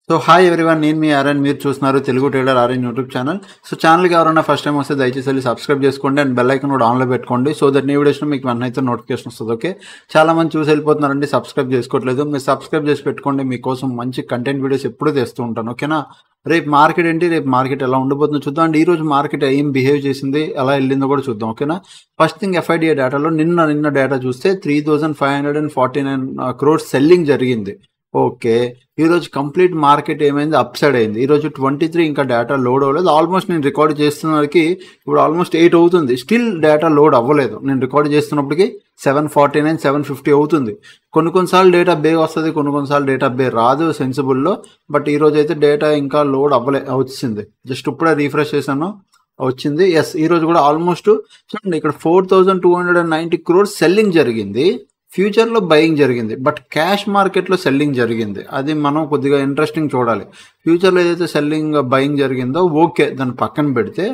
So hi everyone, నేను మీ RN. మీరు చూస్తున్నారు Telugu trader RN YouTube channel. So ఛానల్కి ఎవరైనా ఫస్ట్ టైం వస్తే దయచేసి వెళ్ళి సబ్స్క్రైబ్ చేసుకోండి అండ్ బెల్ ఐకన్ కూడా ఆన్లో పెట్టుకోండి. సో దట్ నీ వీడియోస్లో మీకు వన్ అయితే నోటిఫికేషన్ వస్తుంది. ఓకే, చాలా మంది చూసి వెళ్ళిపోతున్నారండి, సబ్స్క్రైబ్ చేసుకోవట్లేదు. మీరు సబ్స్క్రైబ్ చేసి పెట్టుకోండి, మీకోసం మంచి కంటెంట్ వీడియోస్ ఎప్పుడూ తెస్తూ ఉంటాను. ఓకేనా? రేపు మార్కెట్ ఏంటి, రేపు మార్కెట్ ఎలా ఉండబోతుందో చూద్దాం. అండ్ ఈ రోజు మార్కెట్ ఏం బిహేవ్ చేసింది, ఎలా వెళ్ళిందో కూడా చూద్దాం. ఓకేనా? ఫస్ట్ థింగ్ ఎఫ్ఐడిఏ డేటాలో నిన్న డేటా చూస్తే 3549 crores సెల్లింగ్ జరిగింది. ఓకే, ఈరోజు కంప్లీట్ మార్కెట్ ఏమైంది, అప్ సైడ్ అయింది. ఈరోజు 23 ఇంకా డేటా లోడ్ అవ్వలేదు. ఆల్మోస్ట్ నేను రికార్డ్ చేస్తున్నకి ఇప్పుడు ఆల్మోస్ట్ 8 అవుతుంది, స్టిల్ డేటా లోడ్ అవ్వలేదు. నేను రికార్డ్ చేస్తున్నప్పటికి 749 750 అవుతుంది. కొన్నిసార్లు డేటా బేగ్ వస్తుంది, కొన్నిసార్లు డేటా బేగ్ రాదు సెన్సిబుల్లో. బట్ ఈరోజు అయితే డేటా ఇంకా లోడ్ వచ్చింది. జస్ట్ ఇప్పుడే రీఫ్రెష్ చేశాను, వచ్చింది. ఎస్, ఈరోజు కూడా ఆల్మోస్ట్ చూడండి, ఇక్కడ 4290 crores సెల్లింగ్ జరిగింది. ఫ్యూచర్లో బయింగ్ జరిగింది, బట్ క్యాష్ మార్కెట్లో సెల్లింగ్ జరిగింది. అది మనం కొద్దిగా ఇంట్రెస్టింగ్ చూడాలి. ఫ్యూచర్లో ఏదైతే సెల్లింగ్ బయింగ్ జరిగిందో ఓకే, దాన్ని పక్కన పెడితే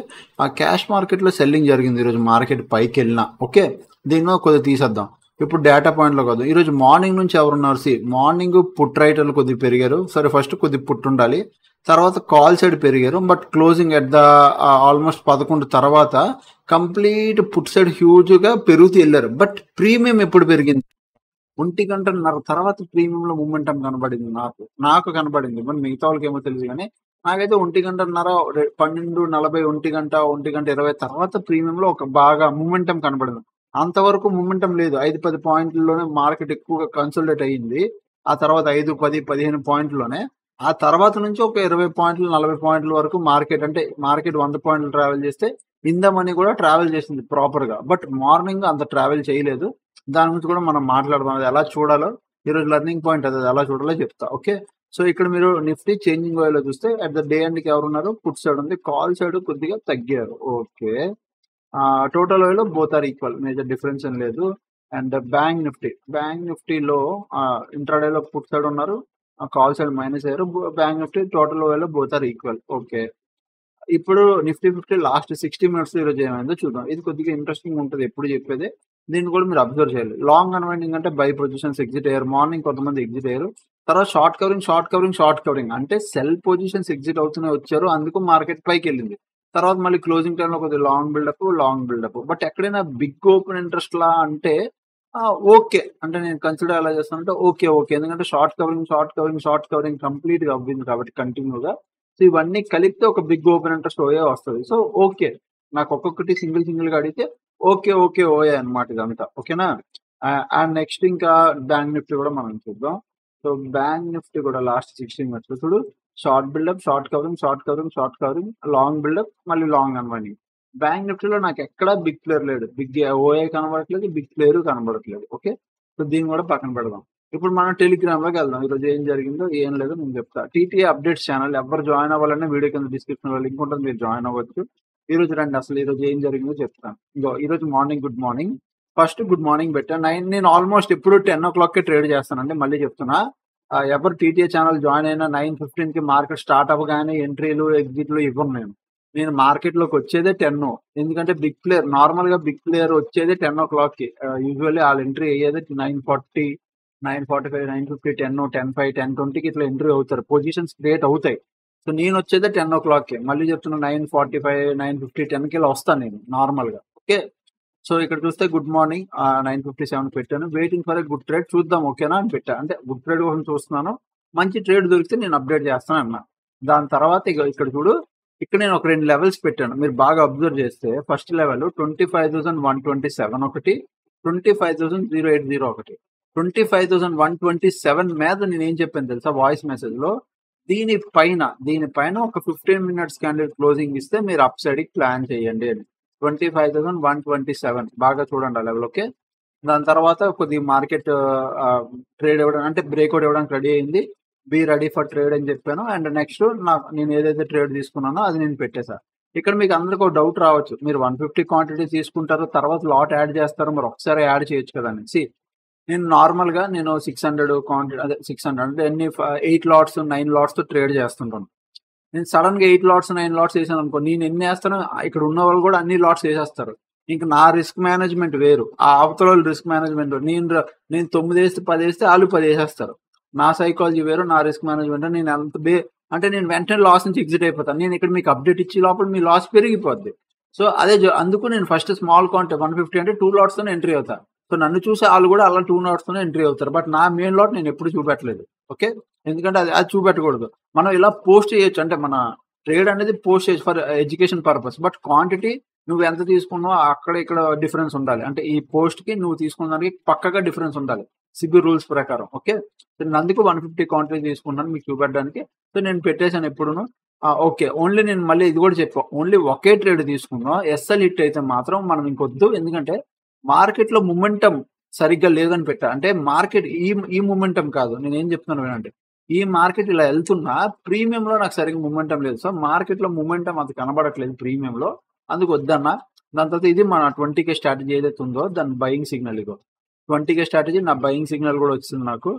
ఆ క్యాష్ మార్కెట్లో సెల్లింగ్ జరిగింది. ఈరోజు మార్కెట్ పైకి వెళ్ళినా ఓకే, దీనిలో కొద్దిగా తీసేద్దాం. ఇప్పుడు డేటా పాయింట్లో కాదు, ఈరోజు మార్నింగ్ నుంచి ఎవరున్నారు? మార్నింగ్ పుట్ రైటర్లు కొద్దిగా పెరిగారు. సరే, ఫస్ట్ కొద్దిగా పుట్ ఉండాలి, తర్వాత కాల్ సైడ్ పెరిగారు. But closing at the almost 11 తర్వాత కంప్లీట్ పుట్ సైడ్ హ్యూజ్గా పెరుగుతూ వెళ్ళారు. బట్ ప్రీమియం ఎప్పుడు పెరిగింది? 1 గంటన్నర తర్వాత ప్రీమియంలో మూమెంటం కనబడింది. నాకు కనబడింది, మరి మిగతా వాళ్ళకి ఏమో తెలియదు. కానీ నాకైతే 1 గంటన్నర 12:40 1 గంట 20 తర్వాత ప్రీమియంలో ఒక బాగా మూమెంటం కనబడింది. అంతవరకు మూమెంటం లేదు. 5-10 పాయింట్లలోనే మార్కెట్ ఎక్కువగా కన్సల్టేట్ అయ్యింది. ఆ తర్వాత 5-10-15 పాయింట్లోనే, ఆ తర్వాత నుంచి ఒక 20 పాయింట్లు 40 పాయింట్ల వరకు మార్కెట్ 100 పాయింట్లు ట్రావెల్ చేస్తే ఇందమని కూడా ట్రావెల్ చేసింది ప్రాపర్గా. బట్ మార్నింగ్ అంత ట్రావెల్ చేయలేదు. దాని గురించి కూడా మనం మాట్లాడదాం, అది ఎలా చూడాలో. ఈరోజు లెర్నింగ్ పాయింట్ అది ఎలా చూడాలో చెప్తా. ఓకే, సో ఇక్కడ మీరు నిఫ్టీ చేంజింగ్ వేలో చూస్తే అట్ ద డే ఎండ్కి ఎవరున్నారు? పుట్ సైడ్ ఉంది, కాల్ సైడ్ కొద్దిగా తగ్గారు. ఓకే, టోటల్ వేలో both are equal, major difference ఏం లేదు. అండ్ బ్యాంక్ నిఫ్టీలో ఇంట్రాడేలో పుట్ సైడ్ ఉన్నారు, కాల్ సైడ్ మైనస్ అయ్యారు. బ్యాంక్ నిఫ్టీ టోటల్ వేలో బోత్ ఆర్ ఈక్వల్. ఓకే, ఇప్పుడు నిఫ్టీ 50 లాస్ట్ 60 minutes ఈరోజు ఏమైందో చూద్దాం. ఇది కొద్దిగా ఇంట్రెస్టింగ్ ఉంటుంది, ఎప్పుడు చెప్పేదే. దీన్ని కూడా మీరు అబ్జర్వ్ చేయాలి. లాంగ్ అన్వైండింగ్ అంటే బై పొజిషన్స్ ఎగ్జిట్ అయ్యారు. మార్నింగ్ కొంతమంది ఎగ్జిట్ అయ్యారు. తర్వాత షార్ట్ కవరింగ్ అంటే సెల్ పొజిషన్స్ ఎగ్జిట్ అవుతూనే వచ్చారు. అందుకు మార్కెట్ పైకి వెళ్ళింది. తర్వాత మళ్ళీ క్లోజింగ్ టైంలో కొద్దిగా లాంగ్ బిల్డప్. బట్ ఎక్కడైనా బిగ్ ఓపెన్ ఇంట్రెస్ట్ లా అంటే ఓకే, అంటే నేను కన్సిడర్ ఎలా చేస్తానంటే ఓకే, ఎందుకంటే షార్ట్ కవరింగ్ కంప్లీట్ గా అవ్వింది కాబట్టి కంటిన్యూగా. సో ఇవన్నీ కలిపితే ఒక బిగ్ ఓపెన్ ఇంట్రెస్ట్ ఓయే వస్తుంది. సో ఓకే, నాకు ఒక్కొక్కటి సింగిల్ గా అడిగితే ఓకే ఓయే అనమాట ఇదంతా. ఓకేనా? అండ్ నెక్స్ట్ ఇంకా బ్యాంక్ నిఫ్టీ కూడా మనం చూద్దాం. సో బ్యాంక్ నిఫ్టీ కూడా లాస్ట్ 16 minutes చూడు, short buildup, short covering, long buildup, మళ్ళీ లాంగ్ అన్వైండింగ్. బ్యాంక్ నిఫ్టీలో నాకు ఎక్కడా బిగ్ ప్లేయర్ లేడు, బిగ్ ఓఏ కనబడట్లేదు, బిగ్ ప్లేయర్ కనబడట్లేదు. ఓకే, సో దీన్ని కూడా పక్కన పెడదాం. ఇప్పుడు మనం టెలిగ్రామ్ లోకి వెళ్దాం. ఈరోజు ఏం జరిగిందో ఏం లేదో నేను చెప్తా. టీటీఏ అప్డేట్స్ ఛానల్ ఎవరు జాయిన్ అవ్వాలన్నా వీడియో కింద డిస్క్రిప్షన్ లో లింక్ ఉంటుంది, మీరు జాయిన్ అవ్వచ్చు. ఈ రోజు రండి, అసలు ఈ రోజు ఏం జరిగిందో చెప్తాను. ఈ రోజు morning good morning, first good morning పెట్టాను. నేను ఆల్మోస్ట్ ఎప్పుడు 10 o'clock ట్రేడ్ చేస్తానండి. మళ్ళీ చెప్తున్నా, ఎవరు టీటీఏ ఛానల్ జాయిన్ అయినా 9:15 మార్కెట్ స్టార్ట్ అవ్వగానే ఎంట్రీలు ఎగ్జిట్లు ఇవ్వను. నేను మార్కెట్ లోకి వచ్చేదే 10. ఎందుకంటే బిగ్ ప్లేయర్, నార్మల్ గా బిగ్ ప్లేయర్ వచ్చేదే 10 o'clock కి. యూజువల్లీ వాళ్ళ ఎంట్రీ అయ్యేది 9:40, 9:45, 9:50, 10, 10:05, 10:20కి ఇట్లా ఎంట్రీ అవుతారు, పొజిషన్స్ క్రియేట్ అవుతాయి. సో నేను వచ్చేదే 10 o'clock కి. మళ్ళీ చెప్తున్నా, 9:45, 9:50, 10కి ఇలా వస్తాను నేను నార్మల్ గా. ఓకే, సో ఇక్కడ చూస్తే గుడ్ మార్నింగ్ 9:57 పెట్టాను. Waiting for a good trade, చూద్దాం ఓకేనా అని పెట్టా. అంటే గుడ్ ట్రేడ్ కోసం చూస్తున్నాను, మంచి ట్రేడ్ దొరికితే నేను అప్డేట్ చేస్తాను అన్నా. దాని తర్వాత ఇక్కడ చూడు, ఇక్కడ నేను ఒక 2 లెవెల్స్ పెట్టాను. మీరు బాగా అబ్జర్వ్ చేస్తే ఫస్ట్ లెవెల్ 25,127 ఒకటి, 25,080 ఒకటి. 25,127 మీద నేను ఏం చెప్పాను తెలుసా వాయిస్ మెసేజ్ లో? దీనిపైన ఒక 15 minutes క్యాండిల్ క్లోజింగ్ ఇస్తే మీరు అప్ సైడ్ కి ప్లాన్ చేయండి అని. 25,127 బాగా చూడండి ఆ లెవెల్. ఓకే, దాని తర్వాత కొద్దిగా మార్కెట్ ట్రేడ్ ఇవ్వడం అంటే బ్రేక్అవుట్ ఇవ్వడానికి రెడీ అయింది. బీ రెడీ ఫర్ ట్రేడ్ అని చెప్పాను. అండ్ నెక్స్ట్ నేను ఏదైతే ట్రేడ్ తీసుకున్నానో అది నేను పెట్టేసా. ఇక్కడ మీకు అందరికి ఒక డౌట్ రావచ్చు, మీరు 150 క్వాంటిటీ తీసుకుంటారు, తర్వాత లాట్ యాడ్ చేస్తారు, మరి ఒకసారి యాడ్ చేయొచ్చు కదా అని. నేను నార్మల్ గా 600 క్వాంటిటీ, అదే 600 అంటే 8 lots 9 lots తో ట్రేడ్ చేస్తుంటాను. నేను సడన్ గా 8 lots 9 lots వేసాను అనుకో, నేను ఎన్ని వేస్తానో ఇక్కడ ఉన్న వాళ్ళు కూడా అన్ని లాట్స్ వేసేస్తారు. ఇంకా నా రిస్క్ మేనేజ్మెంట్ వేరు, ఆ అవతల రిస్క్ మేనేజ్మెంట్. నేను 9 వేస్తే 10 వేస్తే వాళ్ళు 10 వేసేస్తారు. నా సైకాలజీ వేరు, నా రిస్క్ మేనేజ్మెంట్ నేను అంటే నేను వెంటనే లాస్ నుంచి ఎగ్జిట్ అయిపోతాను. నేను ఇక్కడ మీకు అప్డేట్ ఇచ్చే లోపల మీ లాస్ పెరిగిపోద్ది. సో అదే అందుకు నేను ఫస్ట్ స్మాల్ క్వాంటిటీ 150 అంటే 2 లాట్స్తోనే ఎంట్రీ అవుతా. సో నన్ను చూసి వాళ్ళు కూడా అలా 2 లాట్స్తోనే ఎంట్రీ అవుతారు. బట్ నా మెయిన్ లాట్ నేను ఎప్పుడు చూపెట్టలేదు. ఓకే, ఎందుకంటే అది చూపెట్టకూడదు. మనం ఇలా పోస్ట్ చేయొచ్చు, అంటే మన ట్రేడ్ అనేది పోస్ట్ చేయొచ్చు for education purpose. But quantity నువ్వు ఎంత తీసుకున్నావో అక్కడ ఇక్కడ డిఫరెన్స్ ఉండాలి. అంటే ఈ పోస్ట్ కి నువ్వు తీసుకున్న దానికి పక్కగా డిఫరెన్స్ ఉండాలి సిబి రూల్స్ ప్రకారం. ఓకే, నేను అందుకు 150 క్వాంటిటీ తీసుకున్నాను మీకు చూపెట్టడానికి. సో నేను పెట్టేశాను ఎప్పుడును. ఓకే, ఓన్లీ నేను మళ్ళీ ఇది కూడా చెప్పా, ఓన్లీ ఒకే ట్రేడ్ తీసుకున్నాం. ఎస్ఎల్ హిట్ అయితే మాత్రం మనం ఇంకొద్దు, ఎందుకంటే మార్కెట్ లో మొమెంటం సరిగ్గా లేదని పెట్టా. అంటే మార్కెట్ ఈ మొమెంటం కాదు, నేను ఏం చెప్తున్నాను వినండి. ఈ మార్కెట్ ఇలా వెళ్తున్నా ప్రీమియం లో నాకు సరిగ్గా మొమెంటం లేదు. సో మార్కెట్ లో మొమెంటం అది కనబడట్లేదు ప్రీమియం లో, అందుకు వద్దన్నా. దాని తర్వాత ఇది మన 20K స్ట్రాటజీ ఏదైతే ఉందో దాని బయింగ్ సిగ్నల్. ఇగో 20K స్ట్రాటజీ నా బయింగ్ సిగ్నల్ కూడా వచ్చింది నాకు.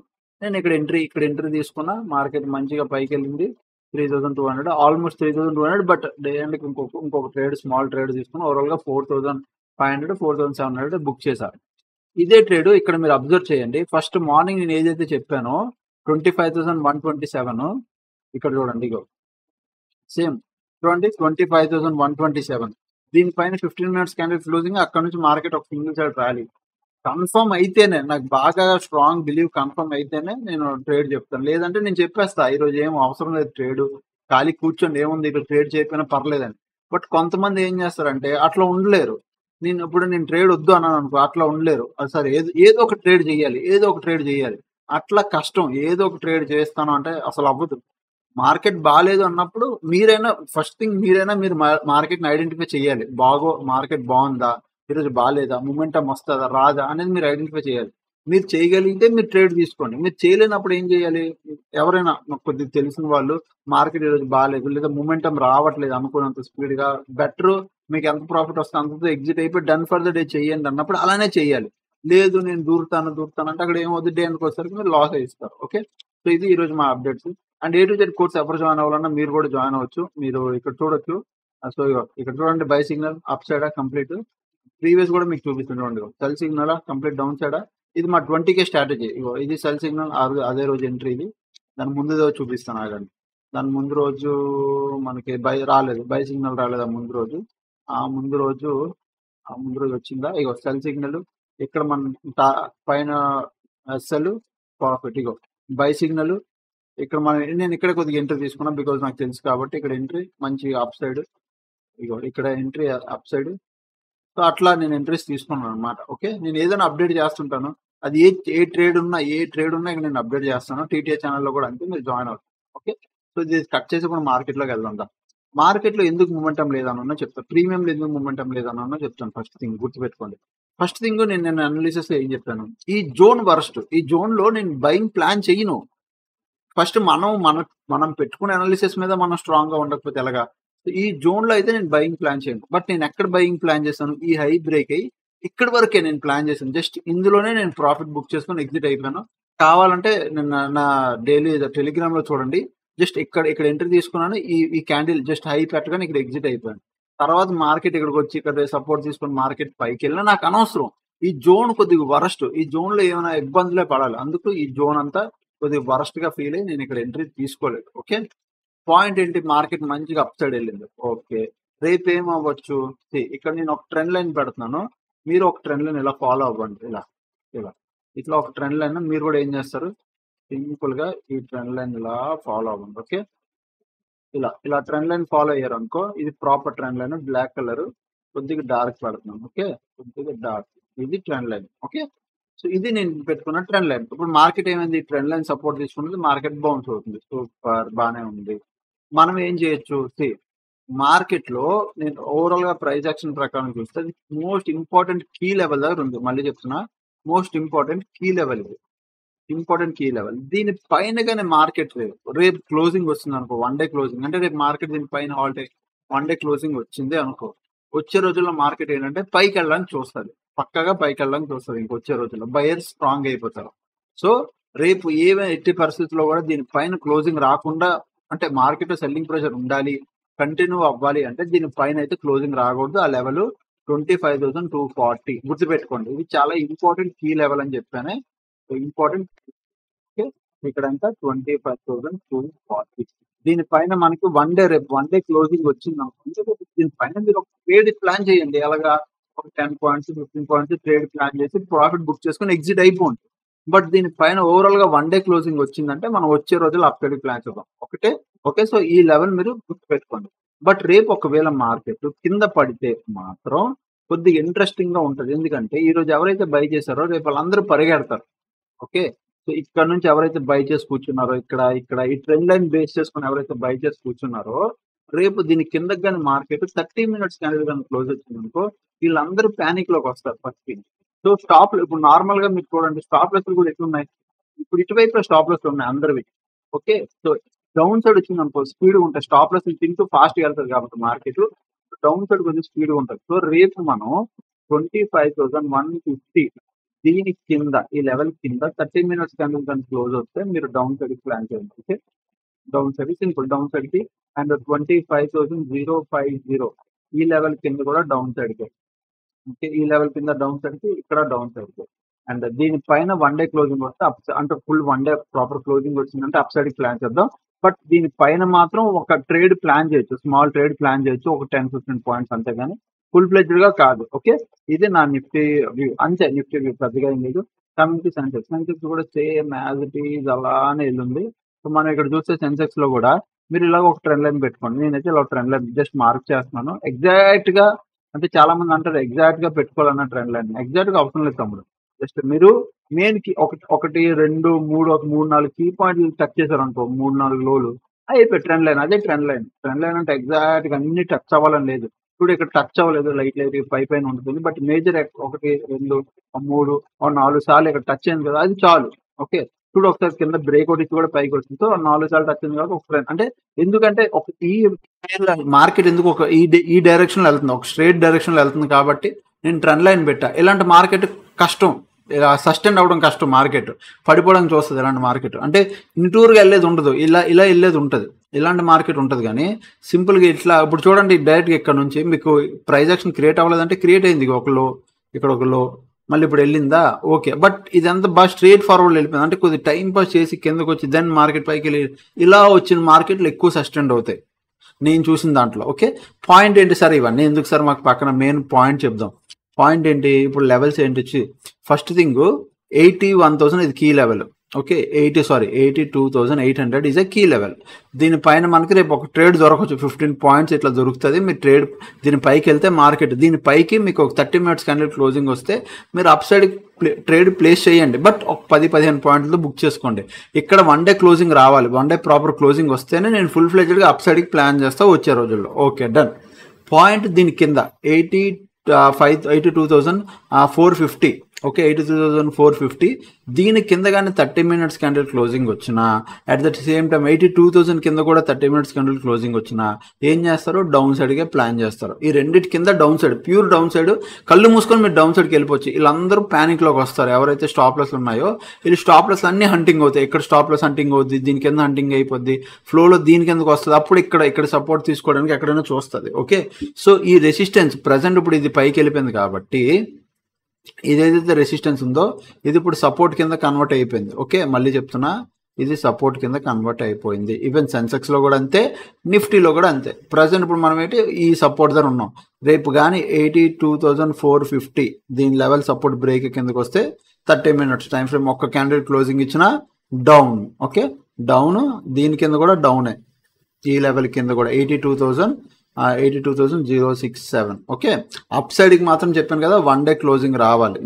నేను ఇక్కడ ఎంట్రీ తీసుకున్నా. మార్కెట్ మంచిగా పైకి వెళ్ళింది 3200, ఆల్మోస్ట్ 3200. బట్ డే ఎండ్కి ఇంకొక ట్రేడ్, స్మాల్ ట్రేడ్ తీసుకుని ఓవరాల్ గా 4500 4700 బుక్ చేశారు. ఇదే ట్రేడ్ ఇక్కడ మీరు అబ్జర్వ్ చేయండి. ఫస్ట్ మార్నింగ్ నేను ఏదైతే చెప్పానో 25,127, ఇక్కడ చూడండి ఇగో సేమ్ చూడండి 25,127. దీనిపైన 15 మినిట్స్ క్యాండిల్ క్లోజింగ్. అక్కడ నుంచి మార్కెట్ ఒక సింగిల్ సైడ్ ర్యాలీ కన్ఫర్మ్ అయితేనే, నాకు బాగా స్ట్రాంగ్ బిలీవ్ కన్ఫర్మ్ అయితేనే నేను ట్రేడ్ చెప్తాను. లేదంటే నేను చెప్పేస్తా ఈరోజు ఏం అవసరం లేదు ట్రేడ్, ఖాళీ కూర్చోండి ఏముంది ఇక్కడ ట్రేడ్ చేయకపోయినా పర్లేదని. బట్ కొంతమంది ఏం చేస్తారంటే అట్లా ఉండలేరు. నేను ట్రేడ్ వద్దు అన్నాను అనుకో, అట్లా ఉండలేరు. అది సరే ఏదో ఒక ట్రేడ్ చేయాలి, అట్లా కష్టం. ఏదో ఒక ట్రేడ్ చేస్తాను అంటే అసలు అవ్వదు. మార్కెట్ బాగాలేదు అన్నప్పుడు ఫస్ట్ థింగ్ మీరు మార్కెట్ని ఐడెంటిఫై చేయాలి. మార్కెట్ బాగుందా, ఈరోజు బాగాలేదా, మూమెంటం వస్తుందా రాదా అనేది మీరు ఐడెంటిఫై చేయాలి. మీరు చేయగలిగితే మీరు ట్రేడ్ తీసుకోండి. మీరు చేయలేనప్పుడు ఏం చేయాలి, ఎవరైనా నాకు కొద్దిగా తెలిసిన వాళ్ళు మార్కెట్ ఈరోజు బాగాలేదు లేదా మూమెంటం రావట్లేదు అనుకున్నంత స్పీడ్గా, బెటర్ మీకు ఎంత ప్రాఫిట్ వస్తే అంతతో ఎగ్జిట్ అయిపోయి డన్ ఫర్ ద డే చేయండి అన్నప్పుడు అలానే చేయాలి. లేదు నేను దూరుతాను అంటే అక్కడ ఏమవుతుంది, డే ఎందుకు వచ్చేసరికి మీరు లాస్ అయిస్తారు. ఓకే, సో ఇది ఈరోజు మా updates. And A to Z course ఎవరు జాయిన్ అవ్వాలన్నా మీరు కూడా జాయిన్ అవ్వచ్చు. మీరు ఇక్కడ చూడొచ్చు. సో ఇక్కడ చూడండి, బై సిగ్నల్ అప్ సైడా కంప్లీట్. ప్రీవియస్ కూడా మీకు చూపిస్తుంది చూడండి, సెల్ సిగ్నల్ కంప్లీట్ డౌన్ సైడా. ఇది మా 20K స్ట్రాటజీ. ఇది సెల్ సిగ్నల్, అదే రోజు ఎంట్రీ. ఇది దాని ముందు రోజు చూపిస్తాను ఆగండి. దాని ముందు రోజు మనకి బై సిగ్నల్ రాలేదు. ఆ ముందు రోజు వచ్చిందా, ఇగో సెల్ సిగ్నల్. ఇక్కడ మన పైన cell profit, ego by signal. ఇక్కడ నేను ఇక్కడ కొద్దిగా ఎంట్రీ తీసుకున్నాను బికాజ్ నాకు తెలుసు కాబట్టి. ఇక్కడ ఎంట్రీ మంచి అప్ సైడ్, ఇగో ఇక్కడ ఎంట్రీ అప్ సైడ్. సో అట్లా నేను ఎంట్రీస్ తీసుకున్నాను అనమాట. ఓకే, నేను ఏదైనా అప్డేట్ చేస్తుంటాను. అది ఏ ట్రేడ్ ఉన్నా ఇక్కడ నేను అప్డేట్ చేస్తాను. TTA ఛానల్లో కూడా అంతే, మీరు జాయిన్ అవుతారు. ఓకే, సో ఇది కట్ చేసి కూడా మార్కెట్లోకి వెళ్దాం. మార్కెట్లో ఎందుకు మూమెంటం లేదన్నా చెప్తాను, ప్రీమియంలో ఎందుకు మూమెంటం లేదన్నా చెప్తాను. ఫస్ట్ థింగ్ గుర్తుపెట్టుకోండి. ఫస్ట్ థింగ్ నేను అనాలిసిస్ ఏం చెప్పాను, ఈ జోన్ వరస్ట్, ఈ జోన్లో నేను బయింగ్ ప్లాన్ చేయను. ఫస్ట్ మనం పెట్టుకునే అనాలిసిస్ మీద మనం స్ట్రాంగ్ గా ఉండకపోతే ఎలాగా. ఈ జోన్ లో అయితే నేను బయింగ్ ప్లాన్ చేయను. బట్ నేను ఎక్కడ బయింగ్ ప్లాన్ చేస్తాను, ఈ హై బ్రేక్ అయ్యి ఇక్కడి వరకే నేను ప్లాన్ చేశాను. జస్ట్ ఇందులోనే నేను ప్రాఫిట్ బుక్ చేసుకొని ఎగ్జిట్ అయిపోయాను. కావాలంటే నేను నా డైలీ టెలిగ్రామ్ లో చూడండి, జస్ట్ ఇక్కడ ఎంట్రీ తీసుకున్నాను. ఈ క్యాండిల్ జస్ట్ హై పెట్టగానే ఇక్కడ ఎగ్జిట్ అయిపోయాను. తర్వాత మార్కెట్ ఇక్కడికి వచ్చి ఇక్కడ సపోర్ట్ తీసుకొని మార్కెట్ పైకి వెళ్ళినా నాకు అనవసరం. ఈ జోన్ కొద్దిగా వరస్ట్, ఈ జోన్ లో ఏమైనా ఇబ్బందులే పడాలి. అందుకు ఈ జోన్ అంతా కొద్దిగా వరస్ట్ గా ఫీల్ అయ్యి నేను ఇక్కడ ఎంట్రీ తీసుకోలేదు. ఓకే, పాయింట్ ఏంటి, మార్కెట్ మంచిగా అప్ సైడ్ వెళ్ళింది. ఓకే, రేపు ఏమవ్వచ్చు, ఇక్కడ నేను ఒక ట్రెండ్ లైన్ పెడుతున్నాను, మీరు ఒక ట్రెండ్ లైన్ ఇలా ఫాలో అవ్వండి. ఇట్లా ఒక ట్రెండ్ లైన్ మీరు కూడా ఏం చేస్తారు, సింపుల్ గా ఈ ట్రెండ్ లైన్ ఇలా ఫాలో అవ్వండి. ఓకే, ఇలా ట్రెండ్ లైన్ ఫాలో అయ్యారు అనుకో, ఇది proper trend line, black colour కొద్దిగా డార్క్ పెడుతున్నాను. ఓకే, కొద్దిగా డార్క్, ఇది ట్రెండ్ లైన్. ఓకే, సో ఇది నేను పెట్టుకున్న ట్రెండ్ లైన్. ఇప్పుడు మార్కెట్ ఏమైంది, ట్రెండ్ లైన్ సపోర్ట్ తీసుకుంటుంది, మార్కెట్ బౌన్స్ అవుతుంది. సూపర్, బాగానే ఉంది. మనం ఏం చేయొచ్చు, మార్కెట్ లో నేను ఓవరాల్ గా ప్రైస్ యాక్షన్ ప్రకారం చూస్తే మోస్ట్ ఇంపార్టెంట్ కీ లెవెల్ దగ్గర ఉంది. మళ్ళీ చెప్తున్నా, మోస్ట్ ఇంపార్టెంట్ కీ లెవెల్ ఇది, ఇంపార్టెంట్ కీ లెవెల్. దీని పైనగానే మార్కెట్ రేపు క్లోజింగ్ వస్తుంది అనుకో, 1 డే క్లోజింగ్ అంటే రేపు మార్కెట్ దీని పైన హాల్ట్ 1 డే క్లోజింగ్ వచ్చింది అనుకో, వచ్చే రోజుల్లో మార్కెట్ ఏంటంటే పైకి వెళ్ళడానికి చూస్తుంది, పక్కగా పైకి వెళ్ళడానికి చూస్తుంది. ఇంకొచ్చే రోజుల్లో బయర్స్ స్ట్రాంగ్ అయిపోతారు. సో రేపు ఎట్టి పరిస్థితుల్లో కూడా దీని పైన క్లోజింగ్ రాకుండా, అంటే మార్కెట్ సెల్లింగ్ ప్రెషర్ ఉండాలి, కంటిన్యూ అవ్వాలి అంటే దీని పైన అయితే క్లోజింగ్ రాకూడదు. ఆ లెవెల్ 25,240 గుర్తుపెట్టుకోండి. ఇది చాలా ఇంపార్టెంట్ కీ లెవెల్ అని చెప్పానే, ఇంపార్టెంట్. ఓకే, ఇక్కడ ఎంత 25,240. దీనిపైన మనకి వన్ డే క్లోజింగ్ వచ్చింది అనుకుంటే దీనిపైన మీరు ఒక ట్రేడ్ ప్లాన్ చేయండి. ఎలాగా ఒక 10 పాయింట్స్ 15 పాయింట్స్ ట్రేడ్ ప్లాన్ చేసి ప్రాఫిట్ బుక్ చేసుకుని ఎగ్జిట్ అయిపోండి. బట్ దీనిపైన ఓవరాల్ గా వన్ డే క్లోజింగ్ వచ్చిందంటే మనం వచ్చే రోజులు అప్ సైడ్ ప్లాన్ చేద్దాం. ఓకే సో ఈ లెవెల్ మీరు గుర్తుపెట్టుకోండి. బట్ రేపు ఒకవేళ మార్కెట్ కింద పడితే మాత్రం కొద్దిగా ఇంట్రెస్టింగ్ గా ఉంటది. ఎందుకంటే ఈ రోజు ఎవరైతే బై చేశారో రేపు వాళ్ళందరూ పరిగెడతారు. ఓకే సో ఇక్కడ నుంచి ఎవరైతే బై చేసి కూర్చున్నారో ఇక్కడ ఈ ట్రెండ్ లైన్ బేస్ చేసుకుని ఎవరైతే బై చేసి కూర్చున్నారో రేపు దీని కిందకి కానీ మార్కెట్ 30 మినిట్స్ క్యాండిల్ కానీ క్లోజ్ వచ్చిందనుకో వీళ్ళందరూ ప్యానిక్ లోకి వస్తారు ఫస్ట్. సో స్టాప్ ఇప్పుడు నార్మల్ గా మీరు చూడండి స్టాప్ లెస్ కూడా ఎట్లున్నాయి. ఇప్పుడు ఇటువైపు స్టాప్ లెస్ ఉన్నాయి అందరివి. ఓకే సో డౌన్ సైడ్ వచ్చింది అనుకో స్పీడ్ ఉంటాయి. స్టాప్ లెస్ తింటూ ఫాస్ట్ గా వెళ్తుంది కాబట్టి మార్కెట్ డౌన్ సైడ్ కొంచెం స్పీడ్ ఉంటుంది. సో రేపు మనం 25,150 దీని కింద ఈ లెవెల్ కింద 30 మినిట్స్ క్యాండిల్ కానీ క్లోజ్ వస్తే మీరు డౌన్ సైడ్ ప్లాన్ చేయండి. Okay down side simple down side కి అండ్ 25,050 ఈ లెవెల్ కింద కూడా డౌన్ సైడ్ కి. ఓకే ఈ లెవెల్ కింద డౌన్ సైడ్ కి ఇక్కడ డౌన్ సైడ్ కి అండ్ దీనిపైన వన్ డే క్లోజింగ్ వస్తే అంటే full one day proper closing వచ్చిందంటే అప్ సైడ్ కి ప్లాన్ చేద్దాం. బట్ దీనిపైన మాత్రం ఒక ట్రేడ్ ప్లాన్ చేయొచ్చు. స్మాల్ ట్రేడ్ ప్లాన్ చేయొచ్చు ఒక 10-15 పాయింట్స్ అంతేగాని ఫుల్ ఫ్లెడ్జ్డ్ గా కాదు. ఓకే ఇది నా నిఫ్టీ వ్యూ అంతే. నిఫ్టీ వ్యూ పెద్దగా ఏం లేదు. కమింగ్ టు సెన్సెక్స్ కూడా సేమ్ యాజ్ ఇట్ ఈజ్ అలానే వెళ్ళింది. సో మనం ఇక్కడ చూస్తే సెన్సెక్స్ లో కూడా మీరు ఇలాగ ఒక ట్రెండ్ లైన్ పెట్టుకోండి. నేనైతే ఇలా ట్రెండ్ లైన్ జస్ట్ మార్క్ చేస్తున్నాను. ఎగ్జాక్ట్ గా అంటే చాలా మంది అంటారు ఎగ్జాక్ట్ గా పెట్టుకోవాలన్న ట్రెండ్ లైన్. ఎగ్జాక్ట్ గా అవసరం లేదు తమ్ముడు. జస్ట్ మీరు మెయిన్ కి ఒకటి 2 3 ఒక 3-4 కీ పాయింట్లు టచ్ చేశారు అనుకో 3-4 లోలు అయిపోయి ట్రెండ్ లైన్. అదే ట్రెండ్ లైన్. ట్రెండ్ లైన్ అంటే ఎగ్జాక్ట్ గా అన్ని టచ్ అవ్వాలని లేదు. ఇప్పుడు ఇక్కడ టచ్ అవ్వలేదు లైట్ పైన ఉంటుంది. బట్ మేజర్ 1 2 3 4 సార్లు ఇక్కడ టచ్ అయింది కదా అది చాలు. ఓకే ఇప్పుడు ఒకసారి కింద బ్రేక్ అవుట్ ఇచ్చి కూడా పైకి వచ్చింది. సో 4 సార్లు టచ్ అయింది కాబట్టి ఒక ట్రెండ్ అంటే ఎందుకంటే ఒక ఈ మార్కెట్ ఎందుకు ఒక ఈ డైరెక్షన్ లో వెళ్తుంది ఒక స్ట్రైట్ డైరెక్షన్ లో వెళ్తుంది కాబట్టి నేను ట్రెండ్ లైన్ పెట్టా. ఇలాంటి మార్కెట్ కష్టం. ఇలా సస్టైన్ అవ్వడం కష్టం. మార్కెట్ పడిపోవడం చూస్తుంది. ఇలాంటి మార్కెట్ అంటే ఇంటూరుగా వెళ్ళేది ఉండదు. ఇలా వెళ్ళేది ఉంటుంది. ఇలాంటి మార్కెట్ ఉంటుంది. కానీ సింపుల్గా ఇట్లా ఇప్పుడు చూడండి డైరెక్ట్గా ఇక్కడ నుంచి మీకు ప్రైస్ యాక్షన్ క్రియేట్ అవ్వలేదంటే క్రియేట్ అయింది. ఒక లో ఇక్కడ ఒక లో మళ్ళీ ఇప్పుడు వెళ్ళిందా ఓకే. బట్ ఇదంతా బాగా స్ట్రైట్ ఫార్వర్డ్ వెళ్ళిపోయింది. అంటే కొద్దిగా టైం పాస్ చేసి కిందకు వచ్చి దెన్ మార్కెట్ పైకి వెళ్ళి ఇలా వచ్చిన మార్కెట్లు ఎక్కువ సస్టైన్ అవుతాయి నేను చూసిన దాంట్లో. ఓకే పాయింట్ ఏంటి సార్ ఇవన్నీ ఎందుకు సార్ మాకు పక్కన మెయిన్ పాయింట్ చెప్దాం. పాయింట్ ఏంటి ఇప్పుడు లెవెల్స్ ఏంటి వచ్చి ఫస్ట్ థింగ్ 81,000 ఇది key level. Okay 82,800 is a key level. దీనిపైన మనకి రేపు ఒక ట్రేడ్ దొరకవచ్చు 15 పాయింట్స్ ఇట్లా దొరుకుతుంది. మీరు ట్రేడ్ దీనిపైకి వెళ్తే మార్కెట్ దీనిపైకి మీకు ఒక 30 మినిట్స్ క్యాండిల్ క్లోజింగ్ వస్తే మీరు అప్ సైడ్ ట్రేడ్ ప్లేస్ చేయండి. బట్ ఒక 10-15 పాయింట్లతో బుక్ చేసుకోండి. ఇక్కడ వన్ డే క్లోజింగ్ రావాలి. వన్ డే ప్రాపర్ క్లోజింగ్ వస్తేనే నేను ఫుల్ ఫ్లెడ్జ్డ్గా అప్ సైడ్కి ప్లాన్ చేస్తా వచ్చే రోజుల్లో. Okay done. పాయింట్ దీని కింద 82,450. ఓకే 82,450 దీని కింద కానీ 30 మినిట్స్ క్యాండిల్ క్లోజింగ్ వచ్చినా అట్ ద సేమ్ టైం 82,000 కింద కూడా 30 మినిట్స్ క్యాండిల్ క్లోజింగ్ వచ్చినా ఏం చేస్తారు డౌన్ సైడ్గా ప్లాన్ చేస్తారు. ఈ రెండింటి కింద down side pure down side కళ్ళు మూసుకొని మీరు డౌన్ సైడ్కి వెళ్ళిపోవచ్చు. వీళ్ళందరూ ప్యానిక్లోకి వస్తారు. ఎవరైతే స్టాప్ లెస్ ఉన్నాయో వీళ్ళు స్టాప్ లెస్ అన్ని హంటింగ్ అవుతాయి. ఇక్కడ స్టాప్ లెస్ హంటింగ్ అవుద్ది దీని కింద హంటింగ్ అయిపోద్ది ఫ్లోలో దీని కిందకు వస్తుంది. అప్పుడు ఇక్కడ సపోర్ట్ తీసుకోవడానికి ఎక్కడైనా చూస్తుంది. ఓకే సో ఈ రెసిస్టెన్స్ ప్రజెంట్ ఇప్పుడు ఇది పైకి వెళ్ళిపోయింది కాబట్టి ఇదేదైతే రెసిస్టెన్స్ ఉందో ఇది ఇప్పుడు సపోర్ట్ కింద కన్వర్ట్ అయిపోయింది. ఓకే మళ్ళీ చెప్తున్నా ఇది సపోర్ట్ కింద కన్వర్ట్ అయిపోయింది. ఈవెన్ సెన్సెక్స్ లో కూడా అంతే నిఫ్టీలో కూడా అంతే. ప్రజెంట్ ఇప్పుడు మనం ఏంటి ఈ సపోర్ట్ దగ్గర ఉన్నాం. రేపు కానీ 82,450 దీని లెవెల్ సపోర్ట్ బ్రేక్ కిందకి వస్తే 30 మినిట్స్ టైం ఫ్రేమ్ ఒక్క క్యాండిల్ క్లోజింగ్ ఇచ్చిన డౌన్. ఓకే డౌన్ దీని కింద కూడా డౌనే. ఈ లెవెల్ కింద కూడా 82,067. ఓకే అప్ సైడ్కి మాత్రం చెప్పాను కదా వన్ డే క్లోజింగ్ రావాలి.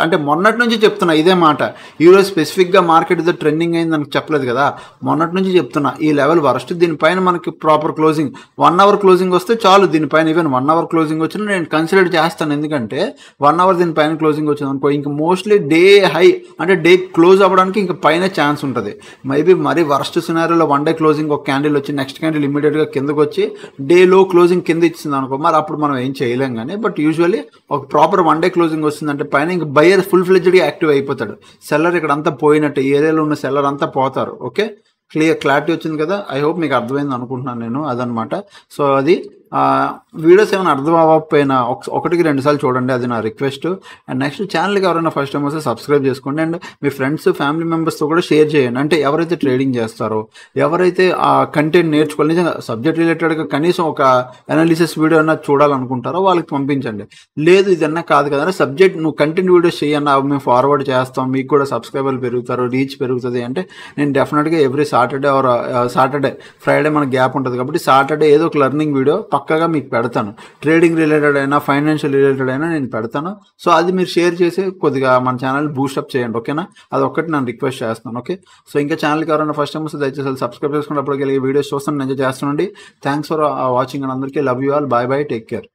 అంటే మొన్నటి నుంచి చెప్తున్నా ఇదే మాట. ఈరోజు స్పెసిఫిక్గా మార్కెట్ ఏదో ట్రెండింగ్ అయింది నాకు చెప్పలేదు కదా. మొన్నటి నుంచి చెప్తున్నా ఈ లెవెల్ వరస్ట్. దీనిపైన మనకి ప్రాపర్ క్లోజింగ్ 1 అవర్ క్లోజింగ్ వస్తే చాలు. దీనిపైన ఈవెన్ 1 అవర్ క్లోజింగ్ వచ్చినా నేను కన్సిడర్ చేస్తాను. ఎందుకంటే 1 అవర్ దీనిపైన క్లోజింగ్ వచ్చింది అనుకో ఇంక మోస్ట్లీ డే హై అంటే డే క్లోజ్ అవ్వడానికి ఇంక పైన ఛాన్స్ ఉంటుంది. మేబీ మరీ వరస్ట్ సినారియోలో వన్ డే క్లోజింగ్ ఒక క్యాండిల్ వచ్చి నెక్స్ట్ క్యాండిల్ ఇమీడియట్గా కిందకు వచ్చి డేలో క్లోజింగ్ కింద ఇచ్చింది అనుకో మరి అప్పుడు మనం ఏం చేయలేం. కానీ బట్ యూజువల్లీ ఒక ప్రాపర్ వన్ డే క్లోజింగ్ వస్తుందంటే పైన ఇంక బయర్ ఫుల్ ఫ్లెడ్జ్డ్గా యాక్టివ్ అయిపోతాడు. సెల్లర్ ఇక్కడ అంతా పోయినట్టు ఈ ఏరియాలో ఉన్న సెల్లర్ అంతా పోతారు. ఓకే క్లారిటీ వచ్చింది కదా. ఐ హోప్ మీకు అర్థమైంది అనుకుంటున్నాను నేను అదనమాట. సో అది వీడియోస్ ఏమైనా అర్థం అవ్వకపోయినా ఒకటికి 2 సార్లు చూడండి, అది నా రిక్వెస్ట్. అండ్ నెక్స్ట్ ఛానల్కి ఎవరైనా ఫస్ట్ టైం వస్తే సబ్స్క్రైబ్ చేసుకోండి. అండ్ మీ ఫ్రెండ్స్ ఫ్యామిలీ మెంబర్స్తో కూడా షేర్ చేయండి. అంటే ఎవరైతే ట్రేడింగ్ చేస్తారో, ఎవరైతే ఆ కంటెంట్ నేర్చుకోవాలి, నిజంగా సబ్జెక్ట్ రిలేటెడ్గా కనీసం ఒక అనాలిసిస్ వీడియో అన్నా చూడాలనుకుంటారో వాళ్ళకి పంపించండి. లేదు ఇదన్నా కాదు కదా, సబ్జెక్ట్ నువ్వు కంటెంట్ వీడియోస్ చేయన్నా మేము ఫార్వర్డ్ చేస్తాం, మీకు కూడా సబ్స్క్రైబర్లు పెరుగుతారు, రీచ్ పెరుగుతుంది అంటే నేను డెఫినెట్గా every Saturday or Saturday Friday మన గ్యాప్ ఉంటుంది కాబట్టి సాటర్డే ఏదో ఒక లెర్నింగ్ వీడియో పక్కగా మీకు పెడతాను. ట్రేడింగ్ రిలేటెడ్ అయినా ఫైనాన్షియల్ రిలేటెడ్ అయినా నేను పెడతాను. సో అది మీరు షేర్ చేసి కొద్దిగా మన ఛానల్ బూస్టప్ చేయండి, ఓకేనా? అది ఒక్కటి నేను రిక్వెస్ట్ చేస్తాను. ఓకే, సో ఇంకా ఛానల్కి ఎవరైనా ఫస్ట్ టైం వస్తే దయచేసి సబ్స్క్రైబ్ చేసుకున్నప్పుడు వీడియోస్ చూస్తాను, ఎంజాయ్ చేస్తానండి. థ్యాంక్స్ ఫర్ వాచింగ్ అండ్ అందరికీ love you all. Bye bye, take care.